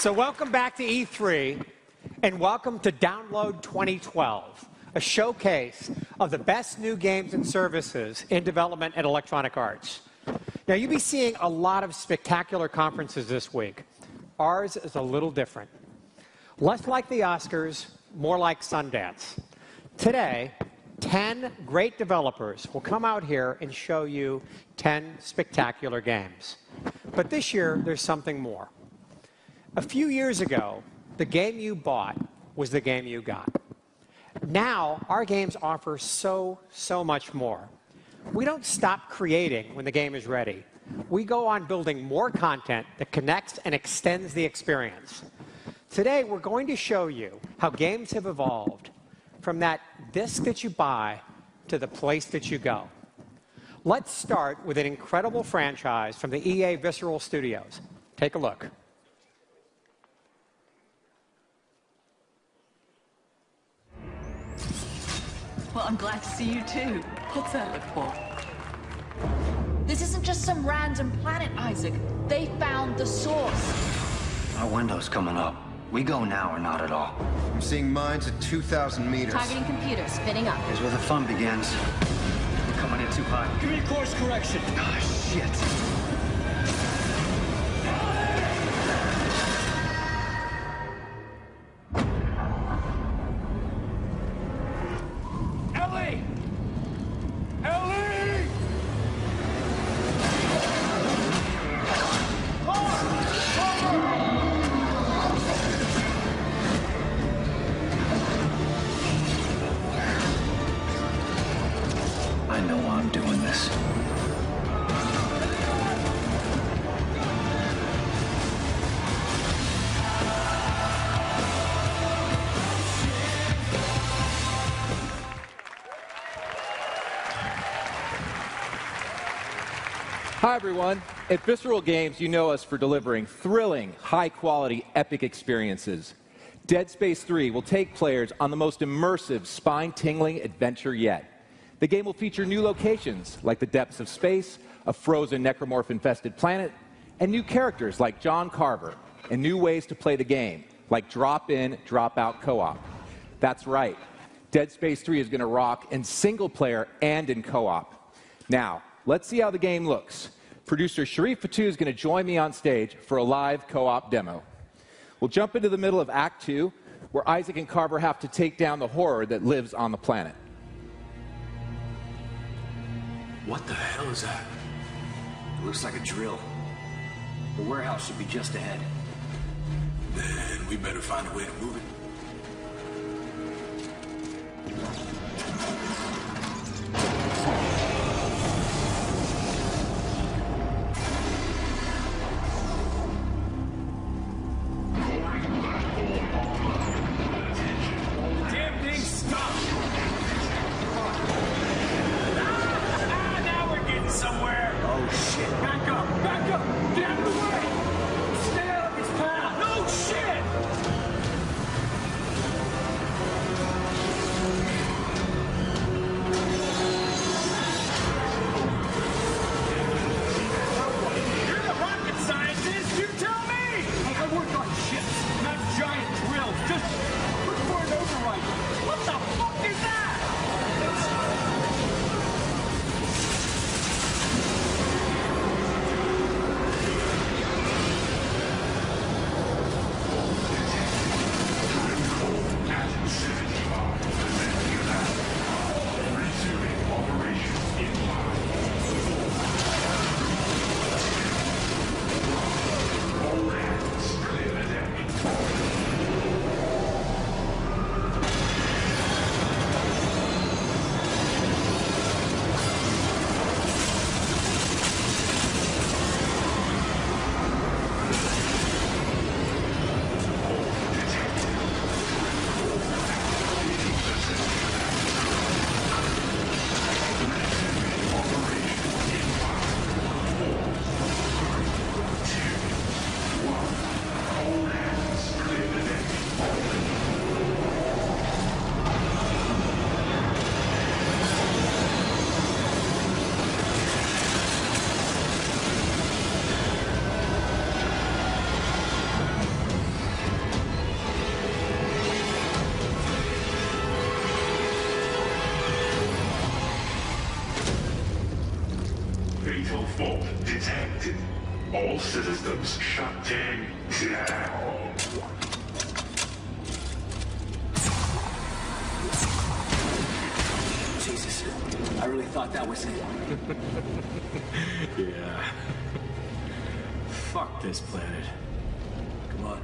So welcome back to E3, and welcome to Download 2012, a showcase of the best new games and services in development at Electronic Arts. Now, you'll be seeing a lot of spectacular conferences this week. Ours is a little different. Less like the Oscars, more like Sundance. Today, 10 great developers will come out here and show you 10 spectacular games. But this year, there's something more. A few years ago, the game you bought was the game you got. Now, our games offer so much more. We don't stop creating when the game is ready. We go on building more content that connects and extends the experience. Today, we're going to show you how games have evolved from that disc that you buy to the place that you go. Let's start with an incredible franchise from the EA Visceral Studios. Take a look. Well, I'm glad to see you too. What's that look for? This isn't just some random planet, Isaac. They found the source. Our window's coming up. We go now or not at all. I'm seeing mines at 2,000 meters. Targeting computer, spinning up. Here's where the fun begins. We're coming in too high. Give me a course correction. Ah, shit. Hi, everyone. At Visceral Games, you know us for delivering thrilling, high-quality, epic experiences. Dead Space 3 will take players on the most immersive, spine-tingling adventure yet. The game will feature new locations, like the depths of space, a frozen necromorph-infested planet, and new characters like John Carver, and new ways to play the game, like drop-in, drop-out co-op. That's right. Dead Space 3 is going to rock in single-player and in co-op. Now, let's see how the game looks. Producer Sharif Fatou is going to join me on stage for a live co-op demo. We'll jump into the middle of Act 2, where Isaac and Carver have to take down the horror that lives on the planet. What the hell is that? It looks like a drill. The warehouse should be just ahead. Then we better find a way to move it. Retail fault detected. All systems shut down. Jesus, I really thought that was it. Yeah. Fuck this planet. Come on.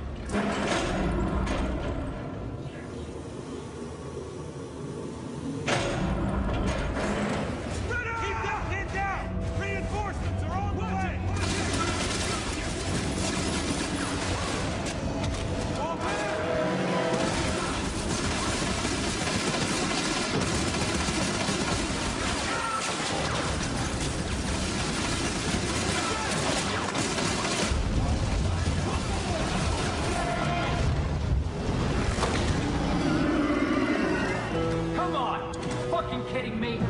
Come on! Fucking kidding me?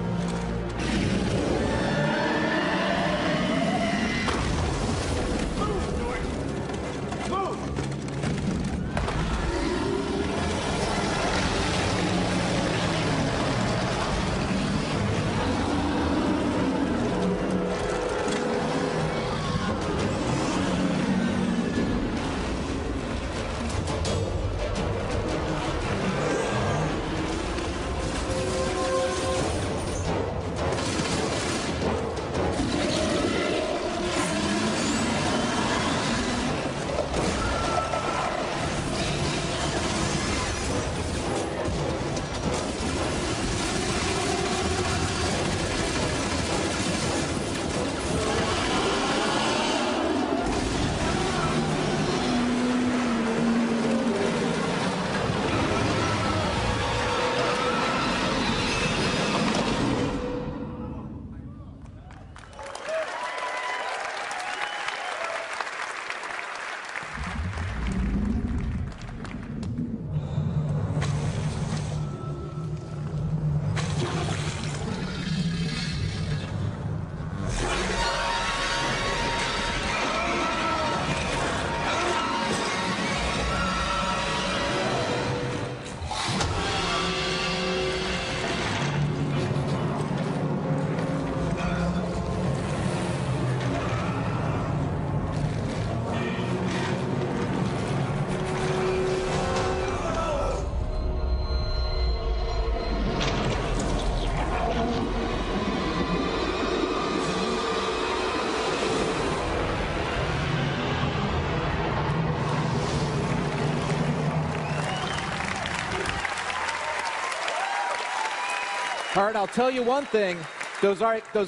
All right, I'll tell you one thing. Those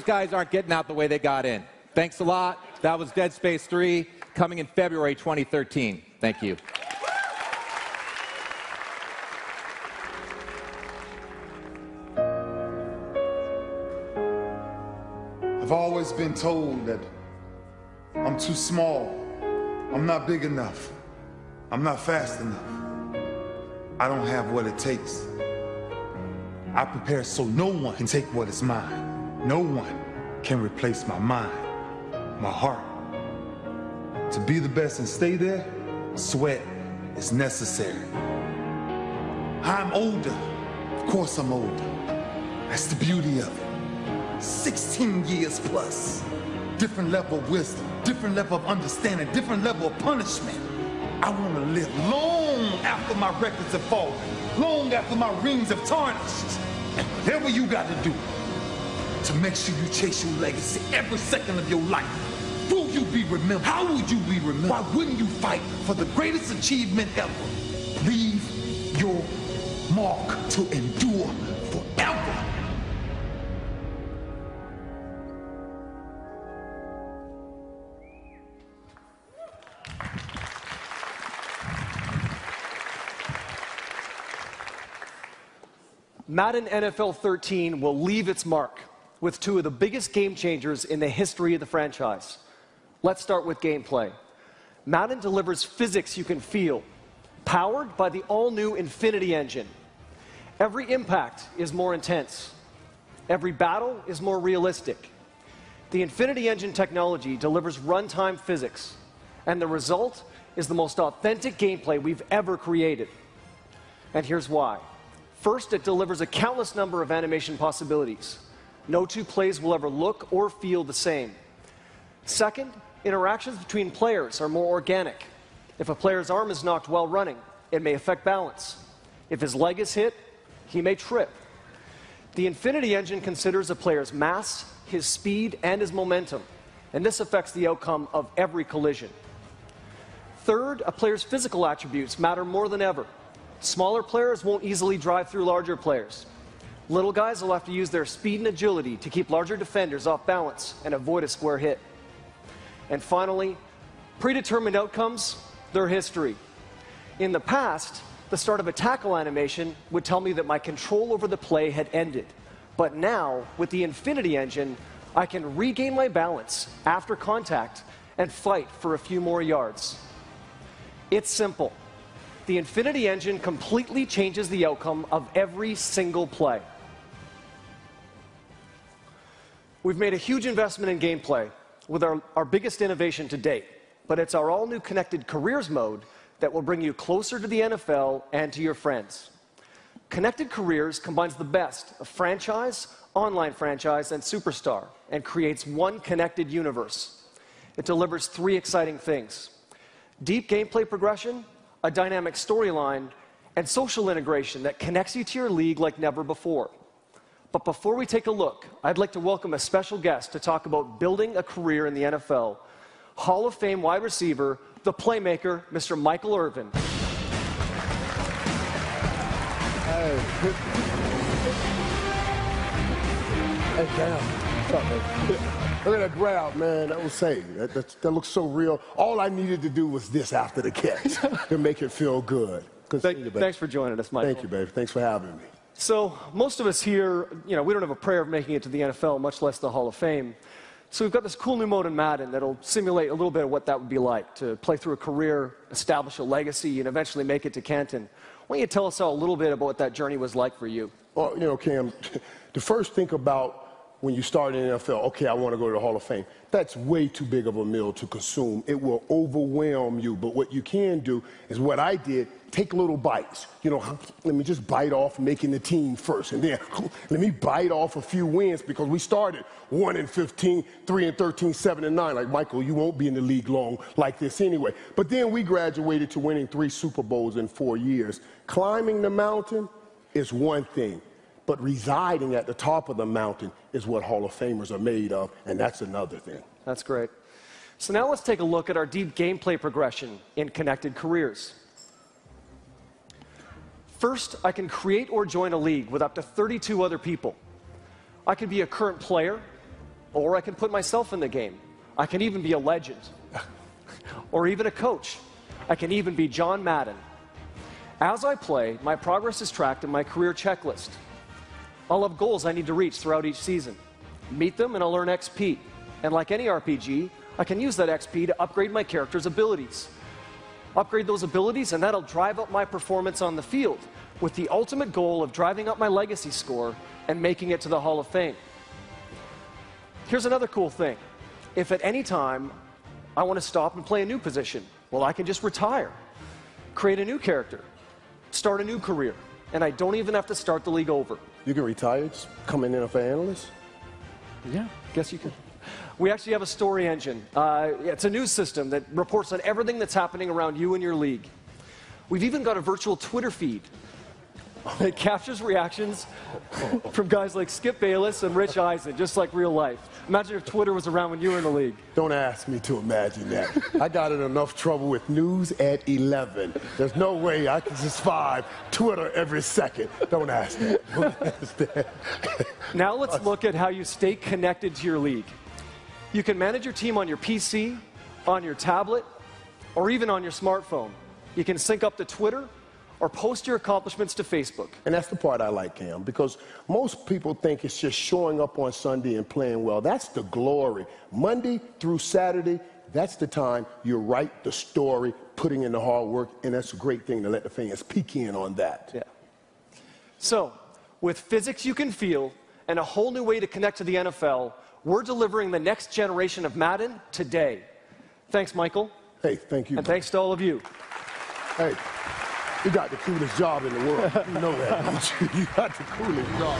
guys aren't getting out the way they got in. Thanks a lot. That was Dead Space 3, coming in February 2013. Thank you. I've always been told that I'm too small. I'm not big enough. I'm not fast enough. I don't have what it takes. I prepare so no one can take what is mine. No one can replace my mind, my heart. To be the best and stay there, sweat is necessary. I'm older. Of course I'm older. That's the beauty of it. 16 years plus. Different level of wisdom, different level of understanding, different level of punishment. I want to live long after my records have fallen, long after my rings have tarnished. And whatever you got to do to make sure you chase your legacy every second of your life. Will you be remembered? How would you be remembered? Why wouldn't you fight for the greatest achievement ever? Leave your mark to endure forever. Madden NFL 13 will leave its mark with two of the biggest game changers in the history of the franchise. Let's start with gameplay. Madden delivers physics you can feel, powered by the all-new Infinity Engine. Every impact is more intense. Every battle is more realistic. The Infinity Engine technology delivers runtime physics, and the result is the most authentic gameplay we've ever created. And here's why. First, it delivers a countless number of animation possibilities. No two plays will ever look or feel the same. Second, interactions between players are more organic. If a player's arm is knocked while running, it may affect balance. If his leg is hit, he may trip. The Infinity Engine considers a player's mass, his speed, and his momentum, and this affects the outcome of every collision. Third, a player's physical attributes matter more than ever. Smaller players won't easily drive through larger players. Little guys will have to use their speed and agility to keep larger defenders off balance and avoid a square hit. And finally, predetermined outcomes, they're history. In the past, the start of a tackle animation would tell me that my control over the play had ended. But now, with the Infinity Engine, I can regain my balance after contact and fight for a few more yards. It's simple. The Infinity Engine completely changes the outcome of every single play. We've made a huge investment in gameplay with our biggest innovation to date, but it's our all-new Connected Careers mode that will bring you closer to the NFL and to your friends. Connected Careers combines the best of franchise, online franchise, and superstar, and creates one connected universe. It delivers 3 exciting things: deep gameplay progression, a dynamic storyline, and social integration that connects you to your league like never before. But before we take a look, I'd like to welcome a special guest to talk about building a career in the NFL, Hall of Fame wide receiver, the playmaker, Mr. Michael Irvin. Hey, Cam. What's up, man? Look at that grab, man. I was saying, that looks so real. All I needed to do was this after the catch to make it feel good. Thanks for joining us, Michael. Thank you, baby. Thanks for having me. So most of us here, we don't have a prayer of making it to the NFL, much less the Hall of Fame. So we've got this cool new mode in Madden that'll simulate a little bit of what that would be like, to play through a career, establish a legacy, and eventually make it to Canton. Why don't you tell us all a little bit about what that journey was like for you? Well, Cam, to first think about when you start in the NFL, okay, I want to go to the Hall of Fame. That's way too big of a meal to consume. It will overwhelm you. But what you can do is what I did, take little bites. Let me just bite off making the team first. And then let me bite off a few wins, because we started 1-15, 3-13, 7-9. Like, Michael, you won't be in the league long like this anyway. But then we graduated to winning 3 Super Bowls in 4 years. Climbing the mountain is one thing, but residing at the top of the mountain is what Hall of Famers are made of, and that's another thing. That's great. So now let's take a look at our deep gameplay progression in Connected Careers. First, I can create or join a league with up to 32 other people. I can be a current player, or I can put myself in the game. I can even be a legend, or even a coach. I can even be John Madden. As I play, my progress is tracked in my career checklist. I'll have goals I need to reach throughout each season. Meet them and I'll earn XP. And like any RPG, I can use that XP to upgrade my character's abilities. Upgrade those abilities, and that'll drive up my performance on the field, with the ultimate goal of driving up my legacy score and making it to the Hall of Fame. Here's another cool thing. If at any time I want to stop and play a new position, well, I can just retire, create a new character, start a new career, and I don't even have to start the league over. You can retire, just come in for analyst? Yeah, guess you can. We actually have a story engine. It's a news system that reports on everything that's happening around you and your league. We've even got a virtual Twitter feed that captures reactions from guys like Skip Bayless and Rich Eisen, just like real life. Imagine if Twitter was around when you were in the league. Don't ask me to imagine that. I got in enough trouble with news at 11. There's no way I can survive Twitter every second. Don't ask that. Now let's look at how you stay connected to your league. You can manage your team on your PC, on your tablet, or even on your smartphone. You can sync up to Twitter or post your accomplishments to Facebook. And that's the part I like, Cam, because most people think it's just showing up on Sunday and playing well. That's the glory. Monday through Saturday, that's the time you write the story, putting in the hard work, and that's a great thing to let the fans peek in on that. Yeah. So, with physics you can feel and a whole new way to connect to the NFL, we're delivering the next generation of Madden today. Thanks, Michael. Hey, thank you. And thanks to all of you. Hey. You got the coolest job in the world. You know that, don't you? You got the coolest job.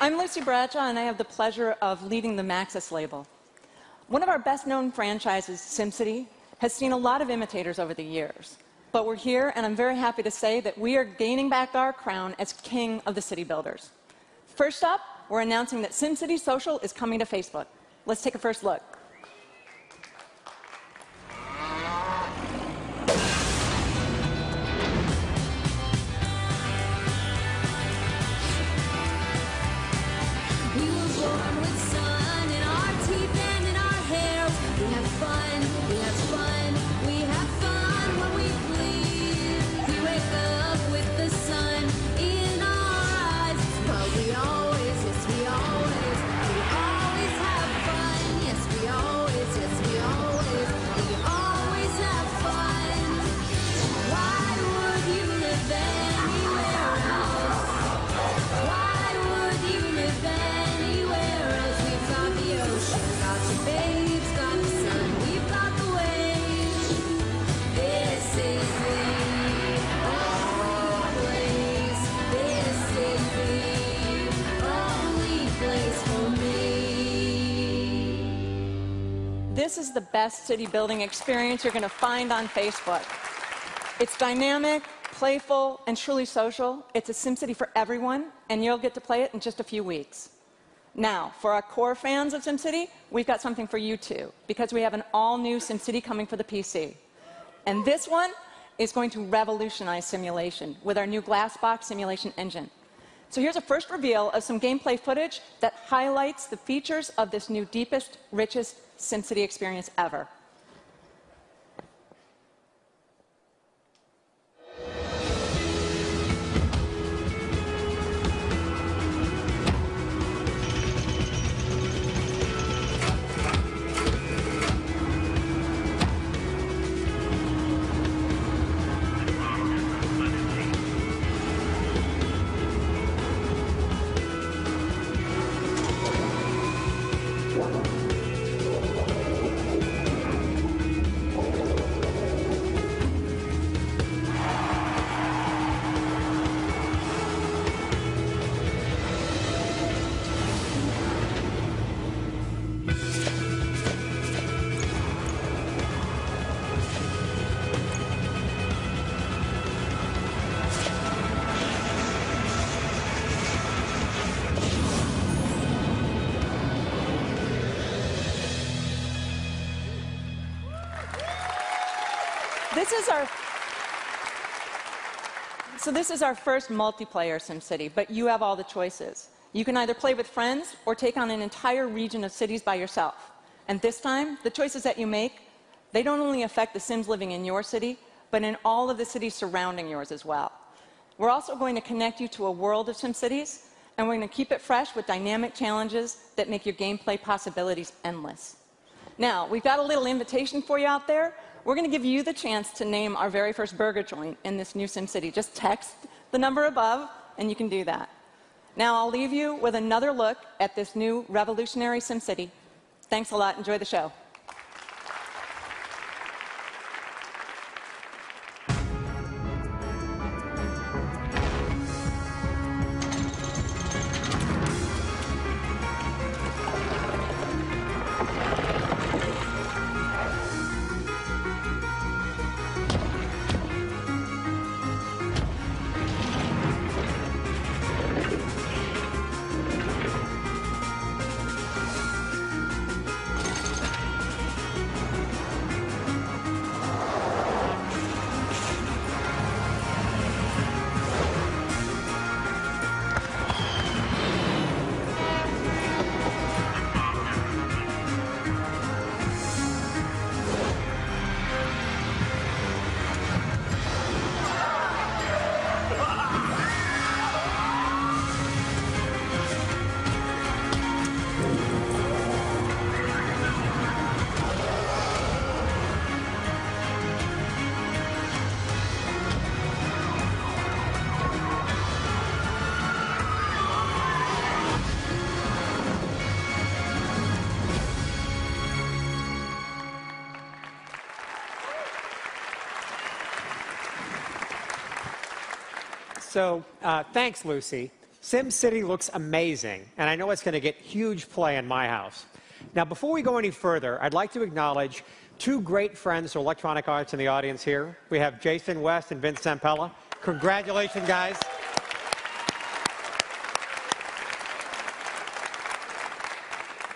I'm Lucy Bradshaw, and I have the pleasure of leading the Maxis label. One of our best-known franchises, SimCity, has seen a lot of imitators over the years. But we're here, and I'm very happy to say that we are gaining back our crown as king of the city builders. First up, we're announcing that SimCity Social is coming to Facebook. Let's take a first look. This is the best city building experience you're going to find on Facebook. It's dynamic, playful, and truly social. It's a SimCity for everyone, and you'll get to play it in just a few weeks. Now, for our core fans of SimCity, we've got something for you too, because we have an all-new SimCity coming for the PC. And this one is going to revolutionize simulation with our new Glassbox simulation engine. So here's a first reveal of some gameplay footage that highlights the features of this new deepest, richest SimCity experience ever. This is our first multiplayer SimCity, but you have all the choices. You can either play with friends or take on an entire region of cities by yourself. And this time, the choices that you make, they don't only affect the Sims living in your city, but in all of the cities surrounding yours as well. We're also going to connect you to a world of SimCities, and we're going to keep it fresh with dynamic challenges that make your gameplay possibilities endless. Now, we've got a little invitation for you out there. We're going to give you the chance to name our very first burger joint in this new SimCity. Just text the number above, and you can do that. Now, I'll leave you with another look at this new revolutionary SimCity. Thanks a lot. Enjoy the show. So thanks, Lucy. SimCity looks amazing, and I know it's going to get huge play in my house. Now, before we go any further, I'd like to acknowledge two great friends to Electronic Arts in the audience here. We have Jason West and Vince Zampella. Congratulations, guys.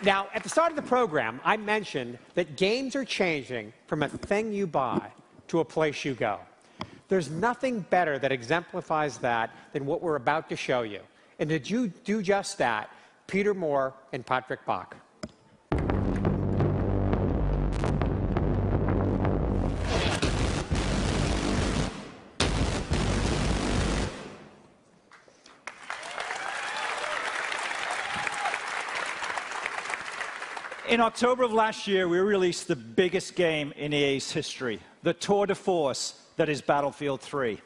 Now, at the start of the program, I mentioned that games are changing from a thing you buy to a place you go. There's nothing better that exemplifies that than what we're about to show you. And to do just that, Peter Moore and Patrick Bach. In October of last year, we released the biggest game in EA's history, the tour de force that is Battlefield 3.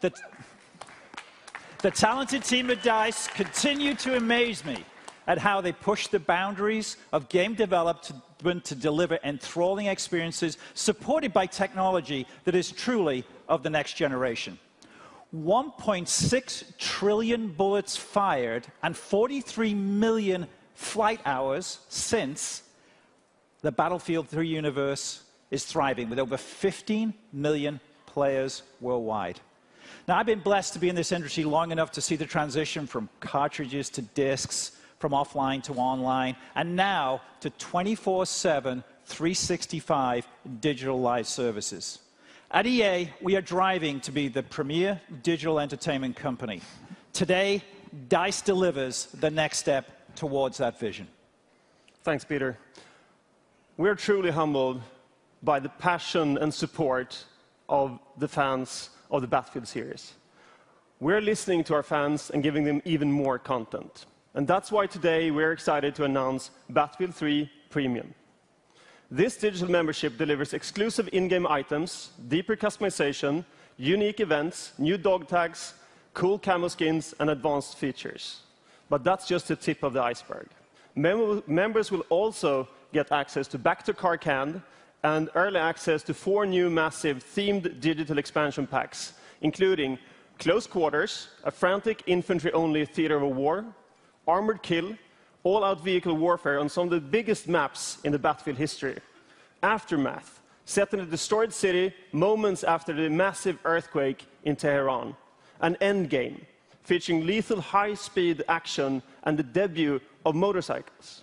The talented team at DICE continue to amaze me at how they push the boundaries of game development to deliver enthralling experiences supported by technology that is truly of the next generation. 1.6 trillion bullets fired and 43 million flight hours since the Battlefield 3 universe is thriving with over 15 million players worldwide. Now, I've been blessed to be in this industry long enough to see the transition from cartridges to discs, from offline to online, and now to 24/7, 365 digital live services. At EA, we are driving to be the premier digital entertainment company. Today, DICE delivers the next step towards that vision. Thanks, Peter. We're truly humbled by the passion and support of the fans of the Battlefield series. We're listening to our fans and giving them even more content. And that's why today we're excited to announce Battlefield 3 Premium. This digital membership delivers exclusive in-game items, deeper customization, unique events, new dog tags, cool camo skins, and advanced features. But that's just the tip of the iceberg. Members will also get access to Back to Karkand and early access to 4 new massive themed digital expansion packs, including Close Quarters, a frantic infantry-only theater of war, Armored Kill, all-out vehicle warfare on some of the biggest maps in the Battlefield history, Aftermath, set in a destroyed city moments after the massive earthquake in Tehran, and Endgame, featuring lethal high-speed action and the debut of motorcycles.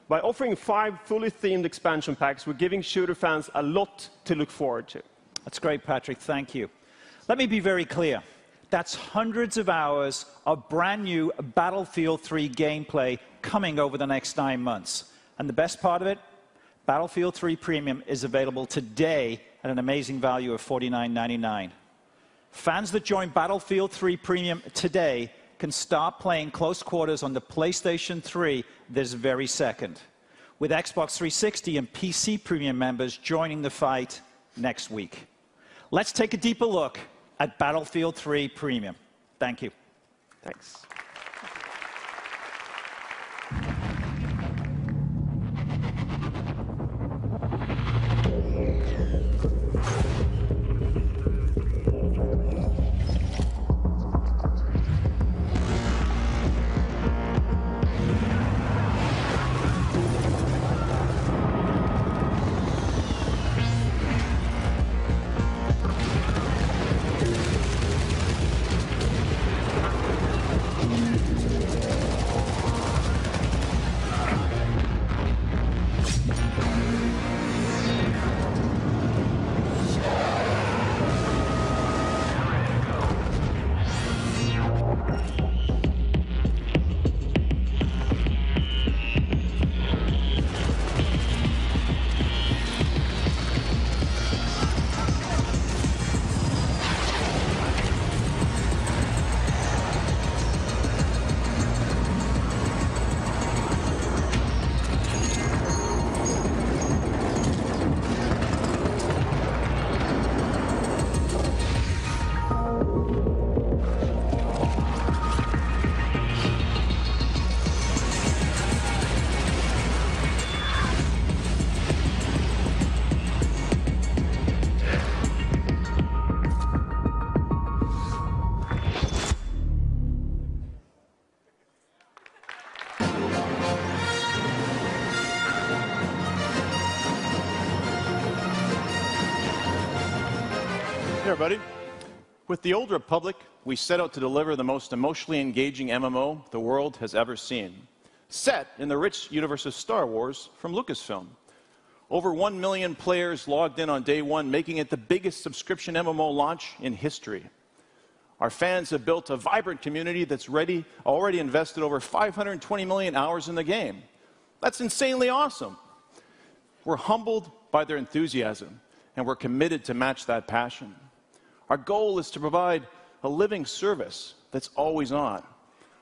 By offering 5 fully themed expansion packs, we're giving shooter fans a lot to look forward to. That's great, Patrick. Thank you. Let me be very clear. That's hundreds of hours of brand new Battlefield 3 gameplay coming over the next 9 months. And the best part of it, Battlefield 3 Premium is available today at an amazing value of $49.99. Fans that join Battlefield 3 Premium today can start playing Close Quarters on the PlayStation 3 this very second, with Xbox 360 and PC Premium members joining the fight next week. Let's take a deeper look at Battlefield 3 Premium. Thank you. Thanks. Hey, everybody. With The Old Republic, we set out to deliver the most emotionally engaging MMO the world has ever seen, set in the rich universe of Star Wars from Lucasfilm. Over 1 million players logged in on day one, making it the biggest subscription MMO launch in history. Our fans have built a vibrant community that's already invested over 520 million hours in the game. That's insanely awesome. We're humbled by their enthusiasm, and we're committed to match that passion. Our goal is to provide a living service that's always on.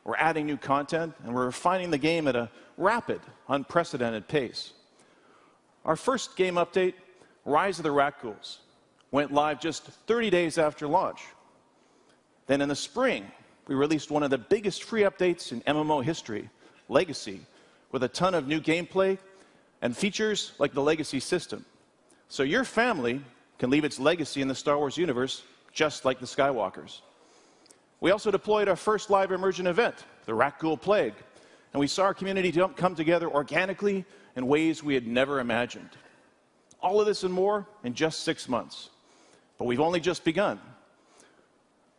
We're adding new content, and we're refining the game at a rapid, unprecedented pace. Our first game update, Rise of the Rakghouls, went live just 30 days after launch. Then in the spring, we released one of the biggest free updates in MMO history, Legacy, with a ton of new gameplay and features like the Legacy system. So your family can leave its legacy in the Star Wars universe just like the Skywalkers. We also deployed our first live immersion event, the Rakghoul Plague, and we saw our community come together organically in ways we had never imagined. All of this and more in just 6 months. But we've only just begun.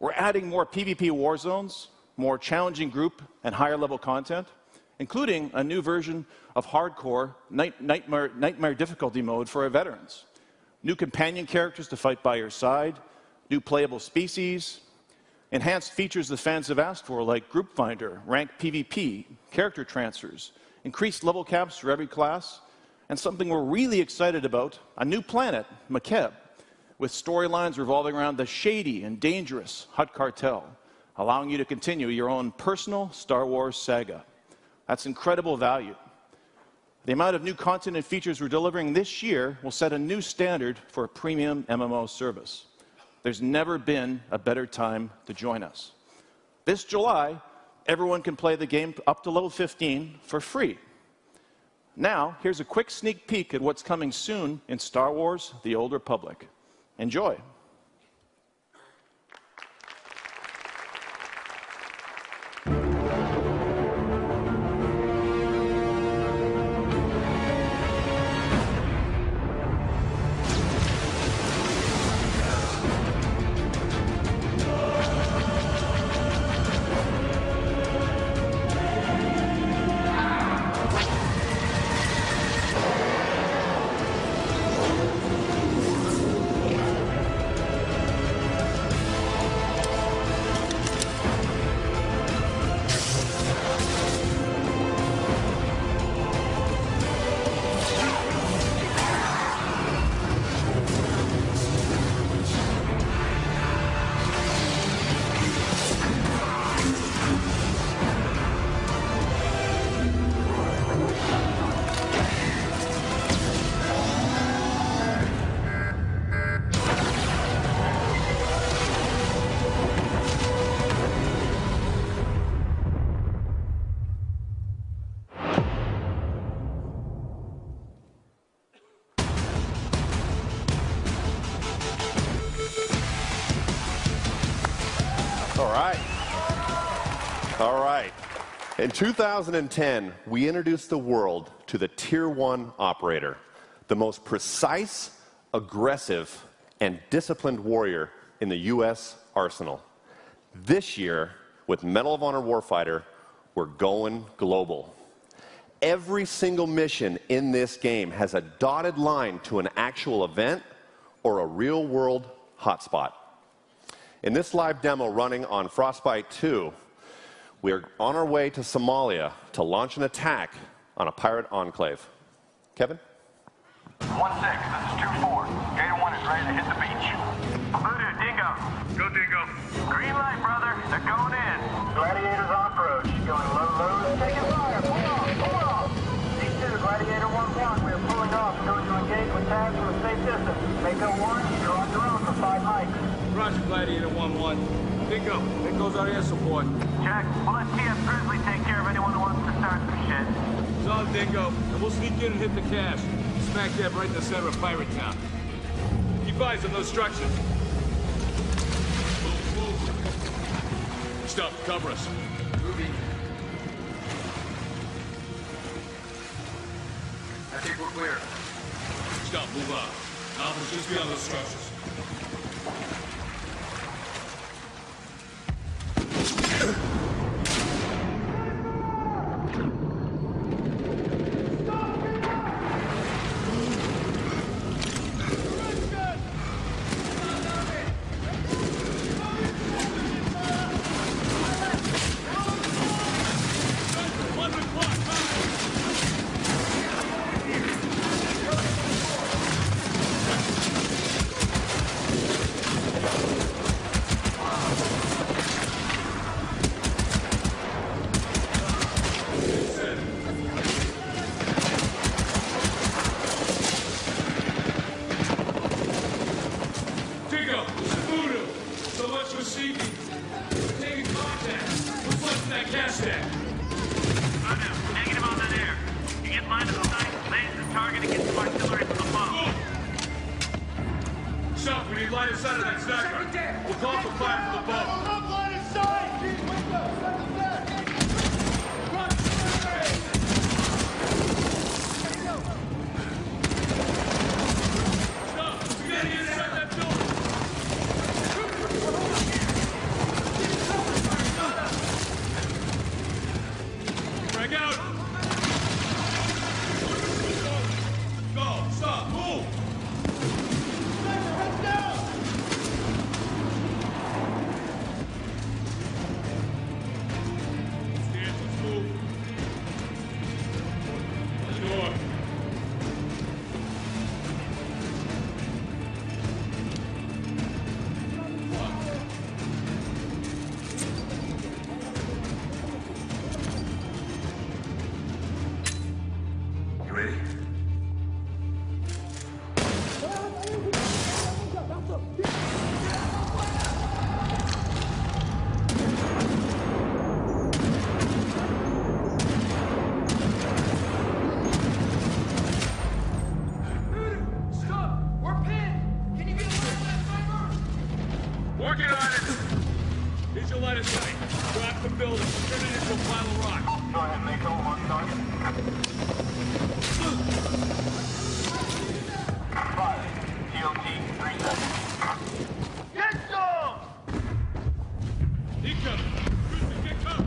We're adding more PvP war zones, more challenging group and higher level content, including a new version of hardcore nightmare difficulty mode for our veterans, new companion characters to fight by your side, new playable species, enhanced features the fans have asked for like Group Finder, ranked PvP, character transfers, increased level caps for every class, and something we're really excited about, a new planet, Makeb, with storylines revolving around the shady and dangerous Hutt Cartel, allowing you to continue your own personal Star Wars saga. That's incredible value. The amount of new content and features we're delivering this year will set a new standard for a premium MMO service. There's never been a better time to join us. This July, everyone can play the game up to level 15 for free. Now, here's a quick sneak peek at what's coming soon in Star Wars: The Old Republic. Enjoy. All right. In 2010, we introduced the world to the Tier 1 operator, the most precise, aggressive, and disciplined warrior in the U.S. arsenal. This year, with Medal of Honor Warfighter, we're going global. Every single mission in this game has a dotted line to an actual event or a real-world hotspot. In this live demo running on Frostbite 2, we are on our way to Somalia to launch an attack on a pirate enclave. Kevin? 1-6, this is 2-4. Gator 1 is ready to hit the beach. Voodoo, Dingo. Go, Dingo. Green light, brother. They're going in. Gladiators off-road. Going low, taking fire. Pull off. D2, Gladiator 1-1. We are pulling off. Going to engage with tags from a safe distance. Mako 1, you're on your own for 5 mics. Roger, Gladiator 1-1. Dingo, there goes our air support. Check. We'll let TF Grizzly take care of anyone who wants to start some shit. It's on, Dingo, and we'll sneak in and hit the cache. Smack dab right in the center of Pirate Town. Keep eyes on those structures. Move. Stop, cover us. Moving. I think we're clear. Stop, move on. Alpha's just beyond those structures. TOT, 3 seconds. Get some! Incoming! Get cover!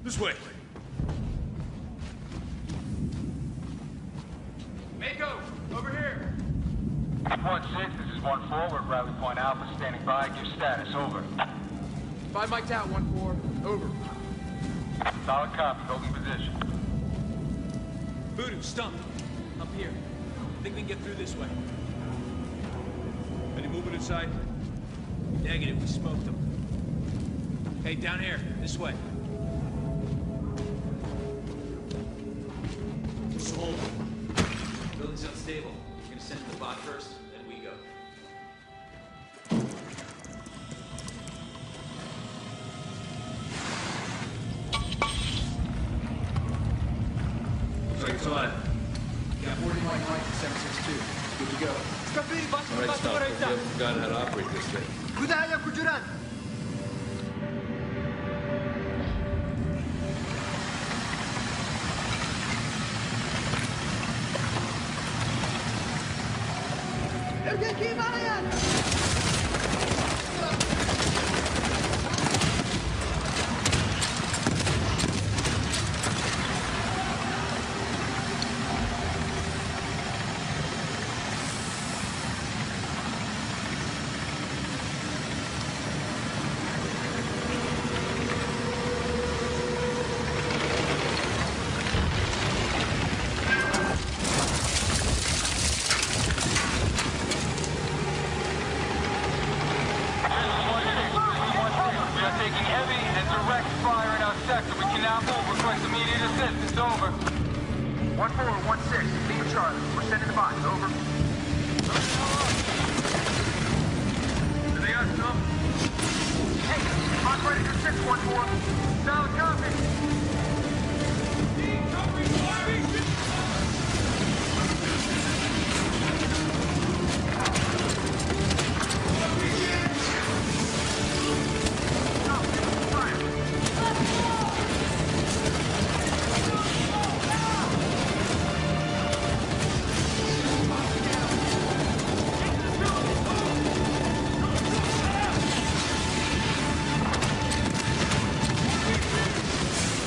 This way. Mako, over here. 1-6, this is 1-4. We're Bradley Point Alpha standing by. Give status, over. 5 mic'd out, 1-4. Over. Solid copy, holding position. Voodoo, stump. Up here. Think we can get through this way. Any movement inside? Negative, we smoked them. Hey, down here, this way. Just hold. Building's unstable. We're gonna send the bot first, then we go. Looks like it's on. Got 40 mic mic to 762. Good to go. All right, stop. We haven't forgotten how to operate this thing. Куда я, Куджуран?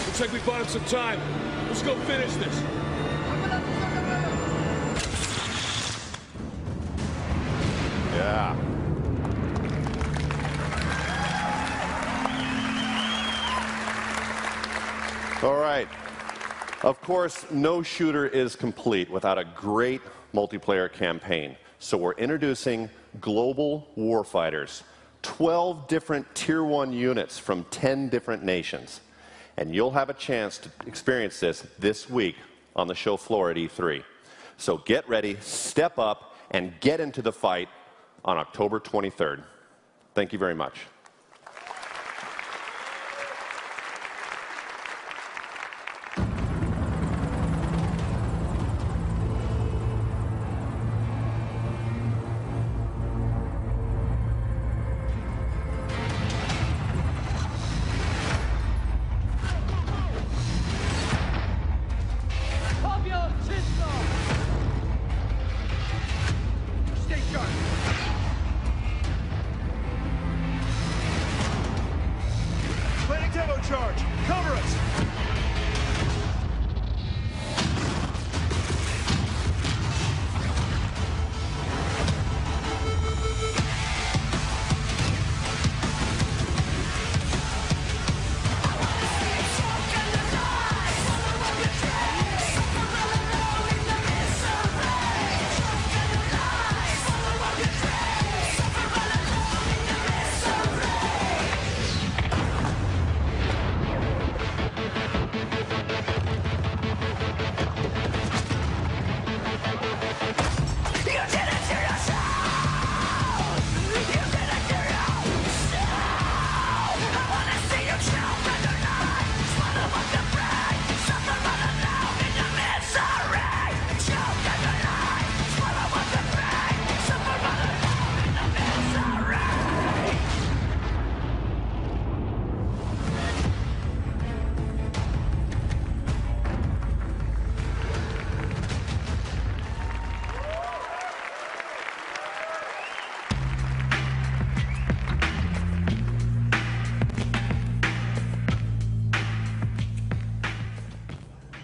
Looks like we bought him some time. Let's go finish this. Yeah. All right. Of course, no shooter is complete without a great multiplayer campaign. So we're introducing Global Warfighters, 12 different Tier 1 units from 10 different nations. And you'll have a chance to experience this week on the show floor at E3. So get ready, step up, and get into the fight on October 23rd. Thank you very much.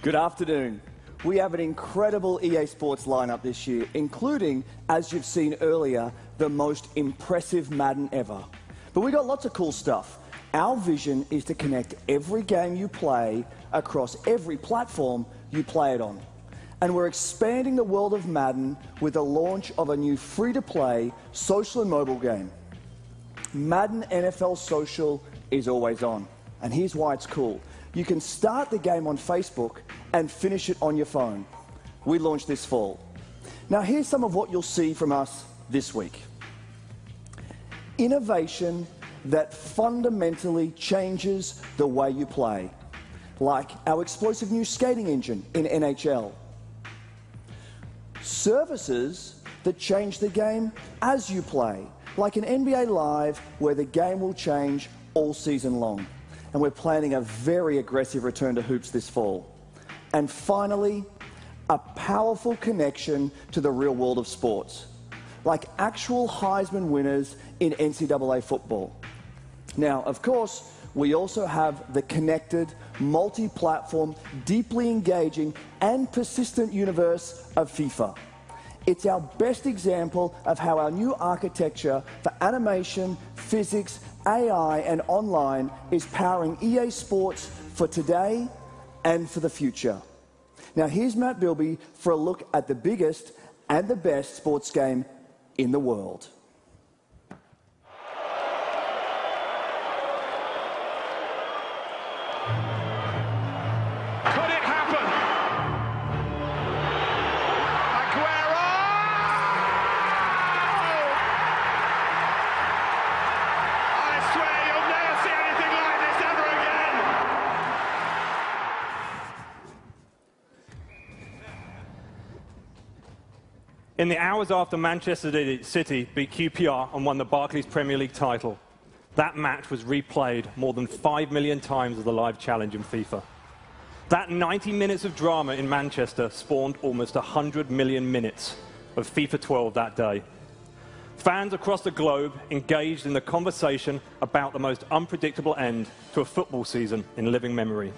Good afternoon. We have an incredible EA Sports lineup this year, including, as you've seen earlier, the most impressive Madden ever. But we got lots of cool stuff. Our vision is to connect every game you play across every platform you play it on. And we're expanding the world of Madden with the launch of a new free-to-play social and mobile game. Madden NFL Social is always on. And here's why it's cool. You can start the game on Facebook and finish it on your phone. We launched this fall. Now here's some of what you'll see from us this week. Innovation that fundamentally changes the way you play, like our explosive new skating engine in NHL. Services that change the game as you play, like an NBA Live where the game will change all season long. And we're planning a very aggressive return to hoops this fall. And finally, a powerful connection to the real world of sports, like actual Heisman winners in NCAA football. Now, of course, we also have the connected, multi-platform, deeply engaging and persistent universe of FIFA. It's our best example of how our new architecture for animation, physics, AI and online is powering EA Sports for today and for the future. Now here's Matt Bilby for a look at the biggest and the best sports game in the world. Could it happen? Aguero! I swear you'll never see anything like this ever again! In the hours after Manchester City beat QPR and won the Barclays Premier League title, that match was replayed more than 5 million times as a live challenge in FIFA. That 90 minutes of drama in Manchester spawned almost 100 million minutes of FIFA 12 that day. Fans across the globe engaged in the conversation about the most unpredictable end to a football season in living memory.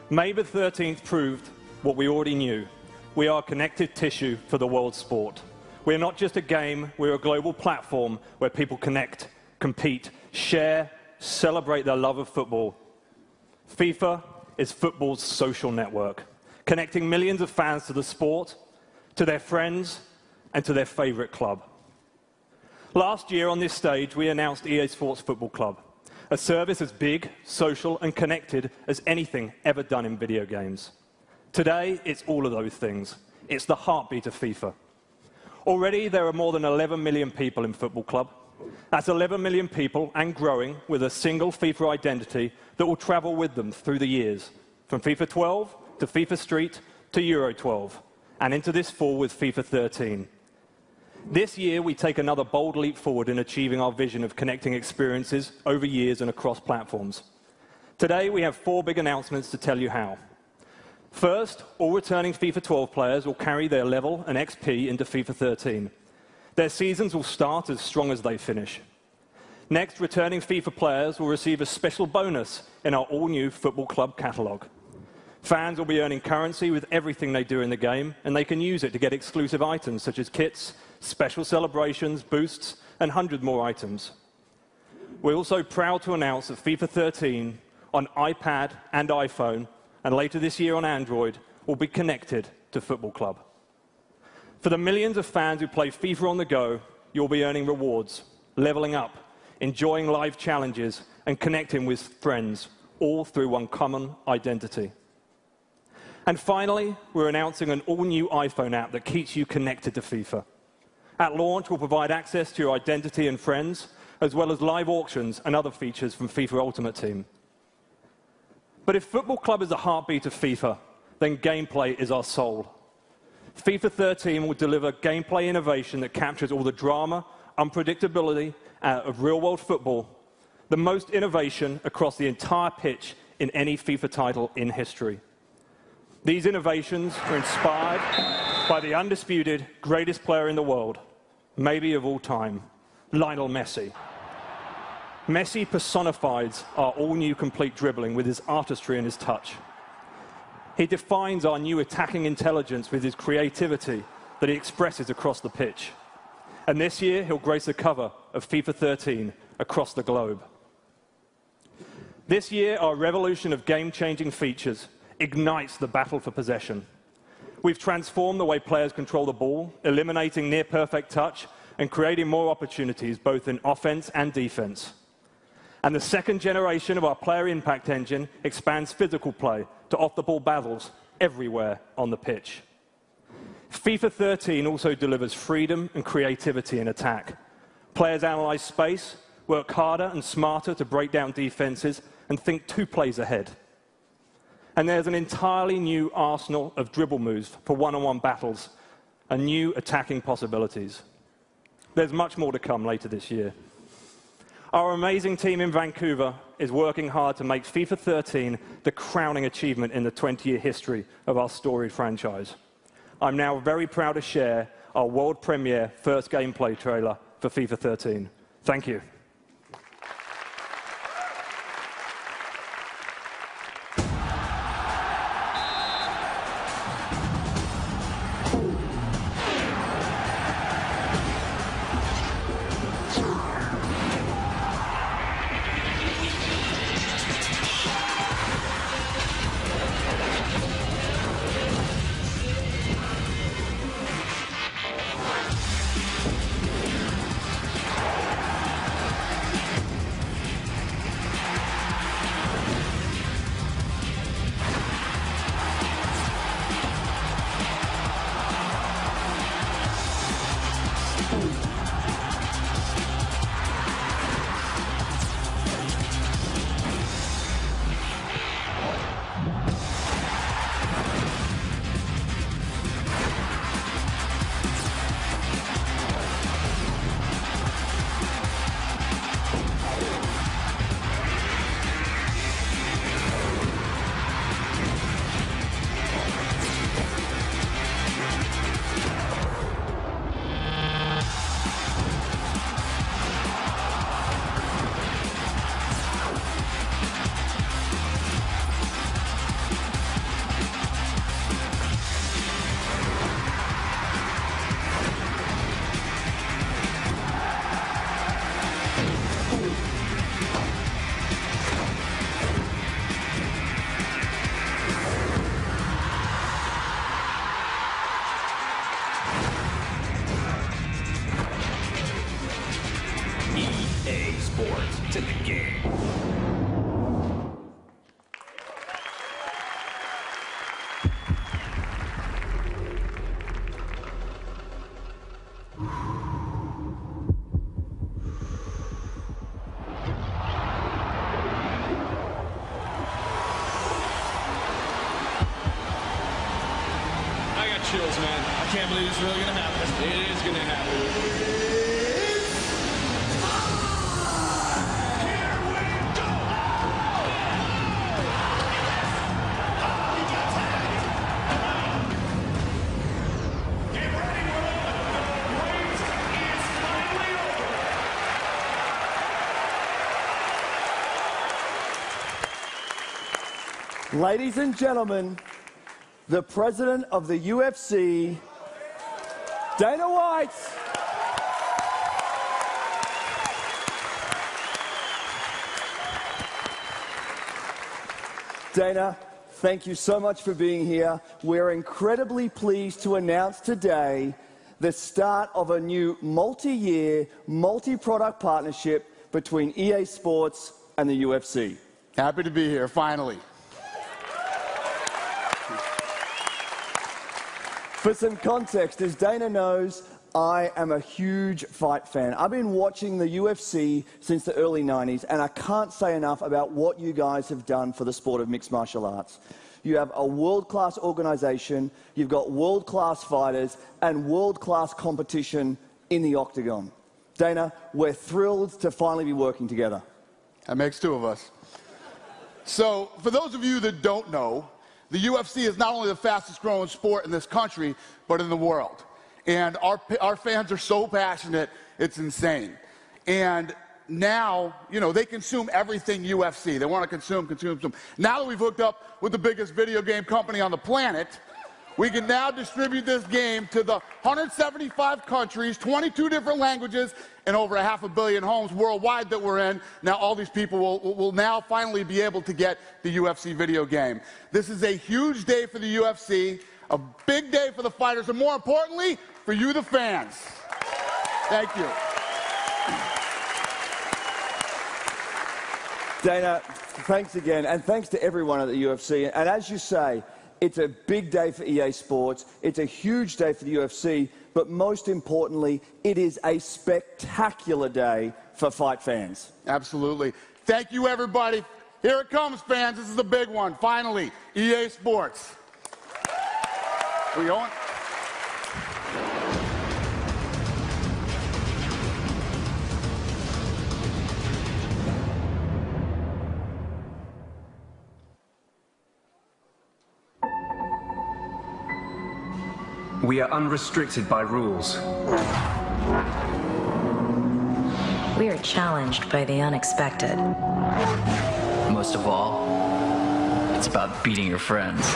May the 13th proved what we already knew. We are connective tissue for the world's sport. We're not just a game, we're a global platform where people connect, compete, share, celebrate their love of football. FIFA is football's social network, connecting millions of fans to the sport, to their friends, and to their favorite club. Last year on this stage, we announced EA Sports Football Club, a service as big, social, and connected as anything ever done in video games. Today, it's all of those things. It's the heartbeat of FIFA. Already, there are more than 11 million people in Football Club. That's 11 million people, and growing, with a single FIFA identity that will travel with them through the years, from FIFA 12 to FIFA Street to Euro 12, and into this fall with FIFA 13. This year, we take another bold leap forward in achieving our vision of connecting experiences over years and across platforms. Today, we have 4 big announcements to tell you how. First, all returning FIFA 12 players will carry their level and XP into FIFA 13. Their seasons will start as strong as they finish. Next, returning FIFA players will receive a special bonus in our all-new Football Club catalogue. Fans will be earning currency with everything they do in the game, and they can use it to get exclusive items such as kits, special celebrations, boosts, and 100 more items. We're also proud to announce that FIFA 13 on iPad and iPhone, and later this year on Android, will be connected to Football Club. For the millions of fans who play FIFA on the go, you'll be earning rewards, leveling up, enjoying live challenges, and connecting with friends, all through one common identity. And finally, we're announcing an all-new iPhone app that keeps you connected to FIFA. At launch, we'll provide access to your identity and friends, as well as live auctions and other features from FIFA Ultimate Team. But if Football Club is the heartbeat of FIFA, then gameplay is our soul. FIFA 13 will deliver gameplay innovation that captures all the drama, unpredictability of real-world football, the most innovation across the entire pitch in any FIFA title in history. These innovations are inspired by the undisputed greatest player in the world, maybe of all time, Lionel Messi. Messi personifies our all-new complete dribbling with his artistry and his touch. He defines our new attacking intelligence with his creativity that he expresses across the pitch. And this year, he'll grace the cover of FIFA 13 across the globe. This year, our revolution of game-changing features ignites the battle for possession. We've transformed the way players control the ball, eliminating near-perfect touch and creating more opportunities both in offense and defense. And the second generation of our player impact engine expands physical play to off-the-ball battles everywhere on the pitch. FIFA 13 also delivers freedom and creativity in attack. Players analyze space, work harder and smarter to break down defenses, and think 2 plays ahead. And there's an entirely new arsenal of dribble moves for one-on-one battles and new attacking possibilities. There's much more to come later this year. Our amazing team in Vancouver is working hard to make FIFA 13 the crowning achievement in the 20-year history of our storied franchise. I'm now very proud to share our world premiere first gameplay trailer for FIFA 13. Thank you. Sports to the game. I got chills, man. I can't believe it's really gonna happen. It is gonna happen. Ladies and gentlemen, the president of the UFC, Dana White. Dana, thank you so much for being here. We're incredibly pleased to announce today the start of a new multi-year, multi-product partnership between EA Sports and the UFC. Happy to be here, finally. For some context, as Dana knows, I am a huge fight fan. I've been watching the UFC since the early 90s, and I can't say enough about what you guys have done for the sport of mixed martial arts. You have a world-class organization, you've got world-class fighters, and world-class competition in the octagon. Dana, we're thrilled to finally be working together. That makes 2 of us. So, for those of you that don't know, the UFC is not only the fastest growing sport in this country, but in the world. And our fans are so passionate, it's insane. And now, they consume everything UFC. They want to consume. Now that we've hooked up with the biggest video game company on the planet, we can now distribute this game to the 175 countries, 22 different languages, and over 500 million homes worldwide that we're in. Now all these people will now finally be able to get the UFC video game. This is a huge day for the UFC, a big day for the fighters, and more importantly, for you, the fans. Thank you. Dana, thanks again, and thanks to everyone at the UFC. And as you say, it's a big day for EA Sports, it's a huge day for the UFC, but most importantly, it is a spectacular day for fight fans. Absolutely. Thank you, everybody. Here it comes, fans. This is the big one. Finally, EA Sports. We on? We are unrestricted by rules. We are challenged by the unexpected. Most of all, it's about beating your friends.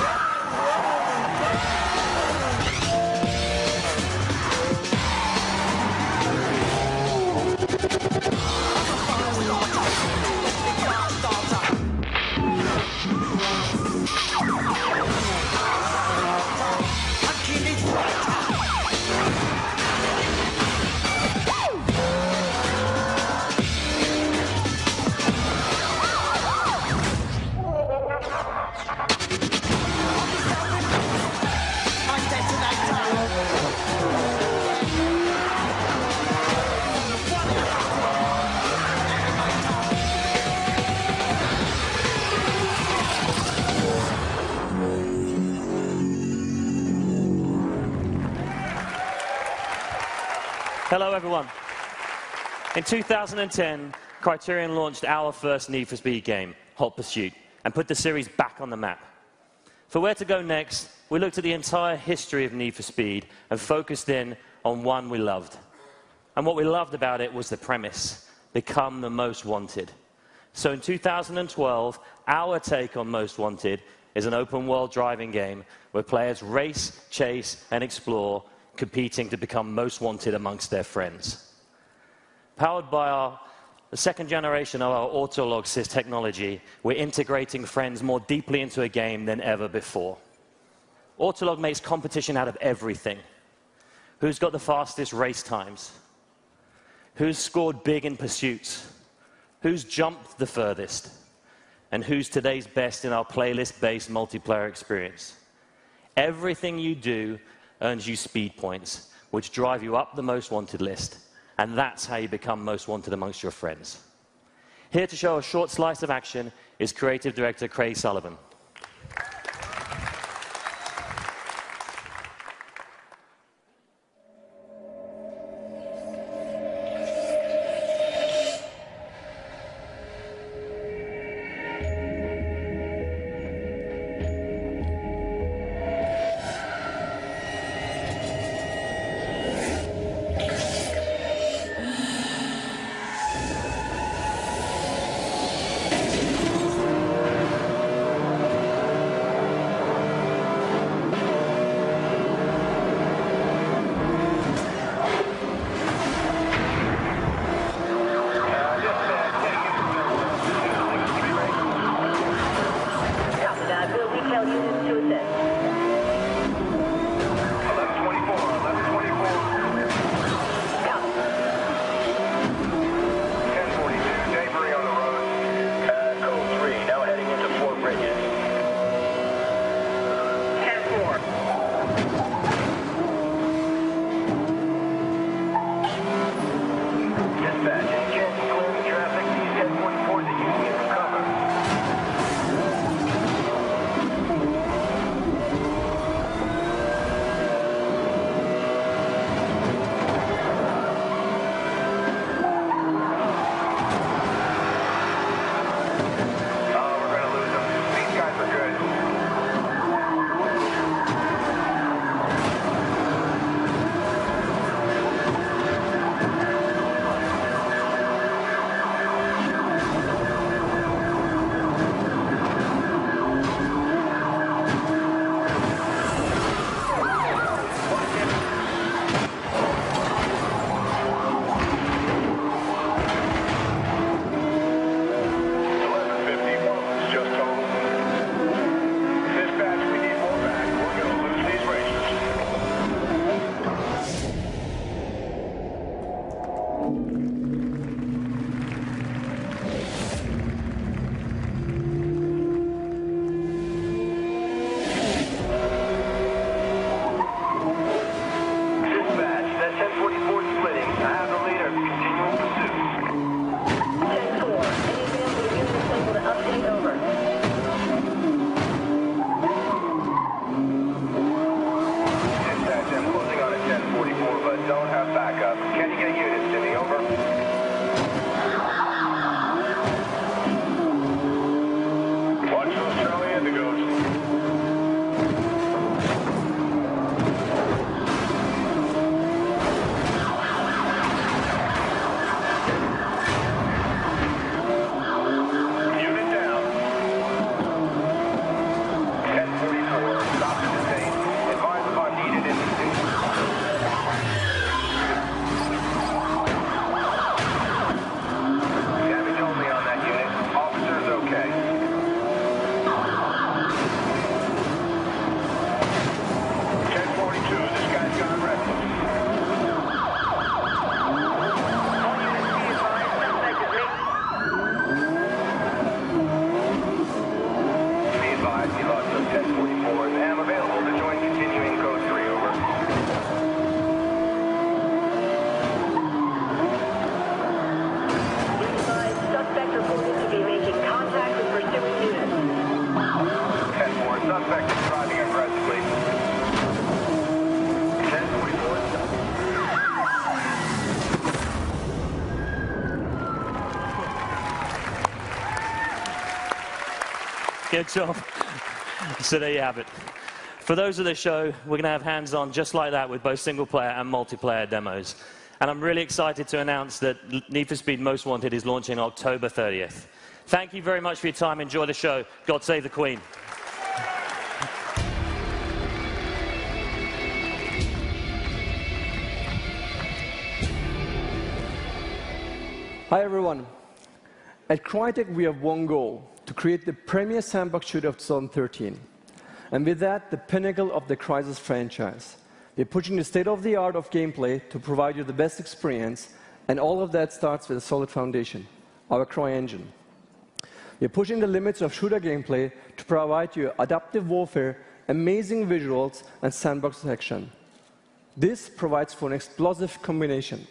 Hello, everyone. In 2010, Criterion launched our first Need for Speed game, Hot Pursuit, and put the series back on the map. For where to go next, we looked at the entire history of Need for Speed and focused in on one we loved. And what we loved about it was the premise, become the most wanted. So in 2012, our take on Most Wanted is an open-world driving game where players race, chase, and explore, competing to become most wanted amongst their friends. Powered by the second generation of our Autolog Sys technology, we're integrating friends more deeply into a game than ever before. Autolog makes competition out of everything. Who's got the fastest race times? Who's scored big in pursuits? Who's jumped the furthest? And who's today's best in our playlist-based multiplayer experience? Everything you do earns you speed points, which drive you up the most wanted list, and that's how you become most wanted amongst your friends. Here to show a short slice of action is creative director Craig Sullivan. suspect is driving aggressively. 1044. Good job. So there you have it. For those of the show, we're going to have hands-on just like that with both single-player and multiplayer demos. And I'm really excited to announce that Need for Speed Most Wanted is launching October 30th. Thank you very much for your time. Enjoy the show. God save the Queen. Hi, everyone. At Crytek, we have one goal: to create the premier sandbox shooter of 2013. And with that, the pinnacle of the Crysis franchise. We're pushing the state-of-the-art of gameplay to provide you the best experience, and all of that starts with a solid foundation, our CryEngine. We're pushing the limits of shooter gameplay to provide you adaptive warfare, amazing visuals, and sandbox action. This provides for an explosive combination.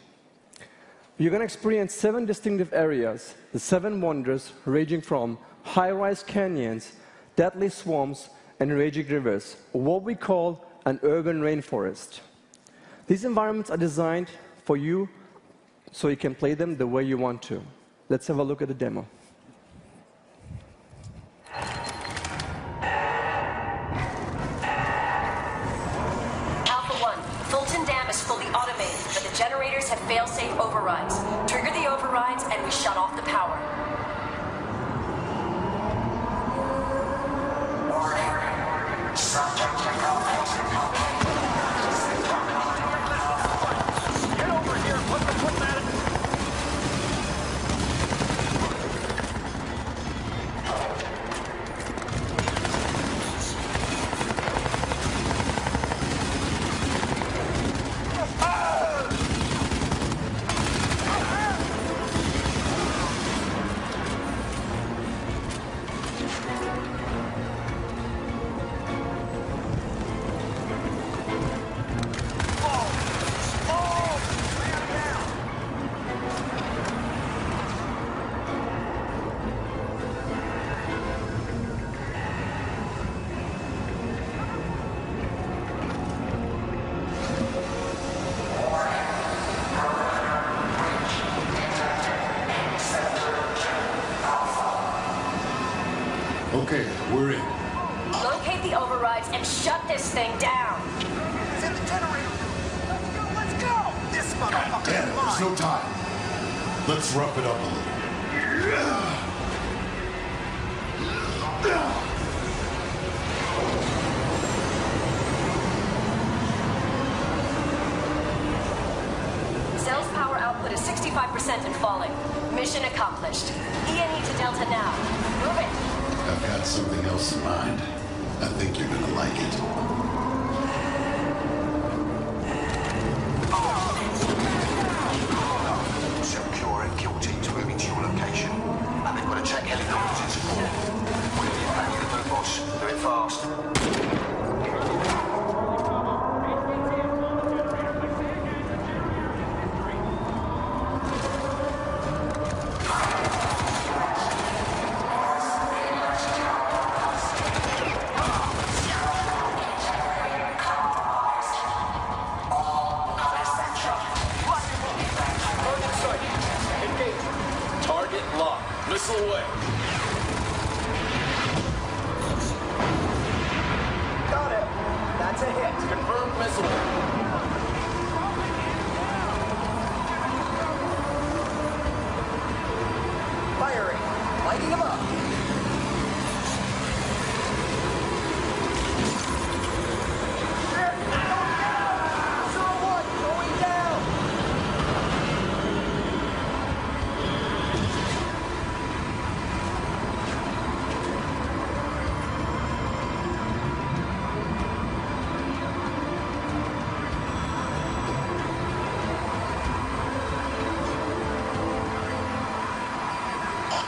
You're going to experience 7 distinctive areas, the 7 wonders, ranging from high-rise canyons, deadly swamps, and raging rivers, or what we call an urban rainforest. These environments are designed for you so you can play them the way you want to. Let's have a look at the demo. Alpha 1, Fulton Dam is fully automated, but the generators have fail-safe overrides. Trigger the overrides and we shut off the power. Get over here, put the foot at it. Okay, we're in. Locate the overrides and shut this thing down. It's in the generator. Let's go! This motherfucker. Damn it, there's no time. Let's rough it up a little. Cell's power output is 65% and falling. Mission accomplished. E&E to Delta now. Move it. I've got something else in mind. I think you're gonna like it. Secure and kill teams moving to your location. And they've got to check helicopters in support. We're the impact you can do, boss. Do it fast. Target locked. Missile away. Got it. That's a hit. Confirmed missile. Firing. Lighting him up.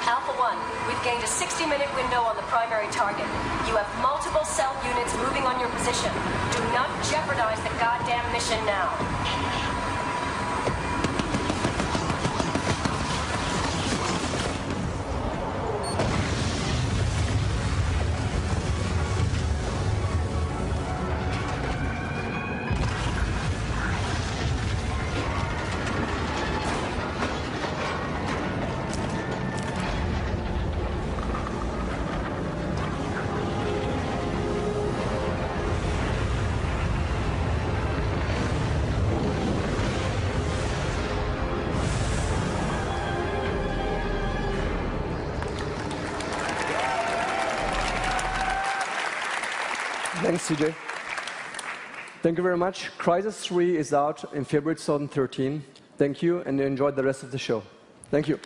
Alpha 1, we've gained a 60-minute window on the primary target. You have multiple cell units moving on your position. Do not jeopardize the goddamn mission now. Thanks, CJ. Thank you very much. Crysis 3 is out in February 2013. Thank you, and enjoy the rest of the show. Thank you.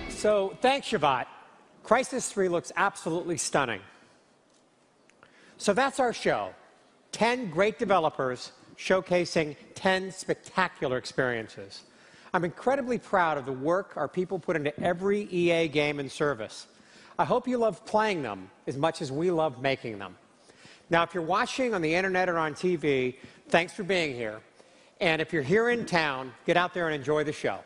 So, thanks, Shavat. Crysis 3 looks absolutely stunning. So that's our show. 10 great developers showcasing 10 spectacular experiences. I'm incredibly proud of the work our people put into every EA game and service. I hope you love playing them as much as we love making them. Now, if you're watching on the internet or on TV, thanks for being here. And if you're here in town, get out there and enjoy the show.